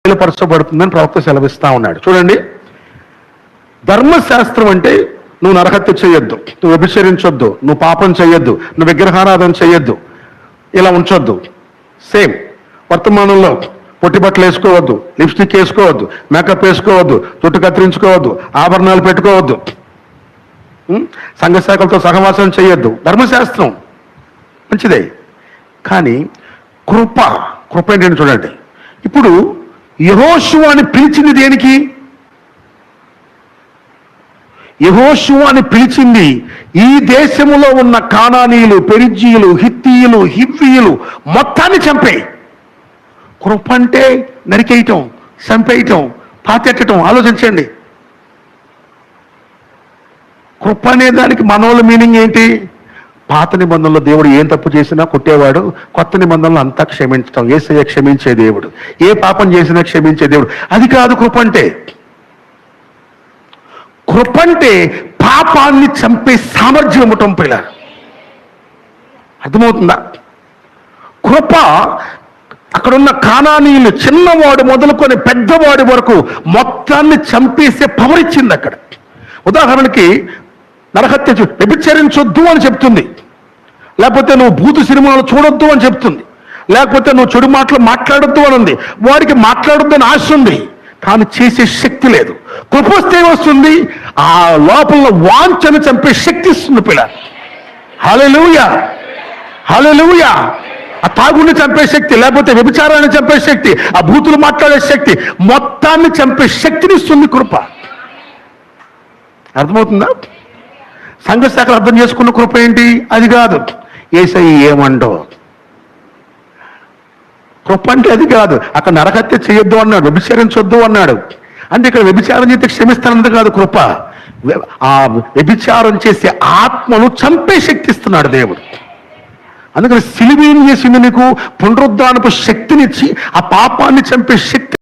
బయలుపరచబడుతుందని ప్రవక్త సెలవిస్తా ఉన్నాడు. చూడండి, ధర్మశాస్త్రం అంటే నువ్వు నరహత్య చేయొద్దు, నువ్వు వ్యభిచరించొద్దు, నువ్వు పాపం చేయొద్దు, నువ్వు విగ్రహారాధన చేయొద్దు, ఇలా ఉంచొద్దు. సేమ్ వర్తమానంలో పొట్టి బట్టలు వేసుకోవద్దు, లిప్స్టిక్ వేసుకోవద్దు, మేకప్ వేసుకోవద్దు, జుట్టు కత్తిరించుకోవద్దు, ఆభరణాలు పెట్టుకోవద్దు, సంఘశాఖలతో సహవాసం చేయొద్దు. ధర్మశాస్త్రం మంచిదే. కానీ కృప ఏంటంటే చూడండి, ఇప్పుడు యెహోషువని పిలిచింది దేనికి? యెహోషువని పిలిచింది ఈ దేశములో ఉన్న కానానీయులు, పెరిజ్జీయులు, హిత్తీయులు, హివ్వీయులు మొత్తాన్ని చంపేయి. కృప అంటే నరికేయటం, చంపేయటం, పాతెట్టడం. ఆలోచించండి, కృప అనే దానికి మనోళ్ళ మీనింగ్ ఏంటి? పాత నిబంధనలో దేవుడు ఏం తప్పు చేసినా కొట్టేవాడు, కొత్త నిబంధనలు అంతా క్షమించటం. యేసయ్య క్షమించే దేవుడు, ఏ పాపం చేసినా క్షమించే దేవుడు. అది కాదు కృప అంటే. కృప అంటే పాపాన్ని చంపే సామర్థ్యం ఇవ్వటం. పిల్ల అర్థమవుతుందా? కృప అక్కడున్న కానానీయులు చిన్నవాడు మొదలుకొని పెద్దవాడి వరకు మొత్తాన్ని చంపేసే పవర్ ఇచ్చింది అక్కడ. ఉదాహరణకి నరహత్య వ్యభిచరించొద్దు అని చెప్తుంది, లేకపోతే నువ్వు భూతు సినిమాలు చూడొద్దు అని చెప్తుంది, లేకపోతే నువ్వు చెడు మాటలు మాట్లాడొద్దు అని ఉంది. వాడికి మాట్లాడొద్దు అని ఆశ ఉంది, కానీ చేసే శక్తి లేదు. కృప వస్తే వస్తుంది, ఆ లోపల వాంఛను చంపే శక్తి ఇస్తుంది. పిల్ల హల్లెలూయా, హల్లెలూయా. ఆ తాగుడిని చంపే శక్తి, లేకపోతే వ్యభిచారాన్ని చంపే శక్తి, ఆ భూతులు మాట్లాడే శక్తి, మొత్తాన్ని చంపే శక్తిని ఇస్తుంది కృప. అర్థమవుతుందా? సంఘశాఖలు అర్థం చేసుకున్న కృప ఏంటి? అది కాదు. యేసయ్య ఏమండో కృప అంటే అది కాదు. అక్కడ నరహత్య చేయొద్దు అన్నాడు, వ్యభిచరించొద్దు అన్నాడు. అంటే ఇక్కడ వ్యభిచారం చేస్తే క్షమిస్తానది కాదు కృప. ఆ వ్యభిచారం చేసే ఆత్మను చంపే శక్తి ఇస్తున్నాడు దేవుడు. అందుకని సిలువ ఏం చేసింది? నీకు పునరుద్ధానపు శక్తినిచ్చి ఆ పాపాన్ని చంపే శక్తి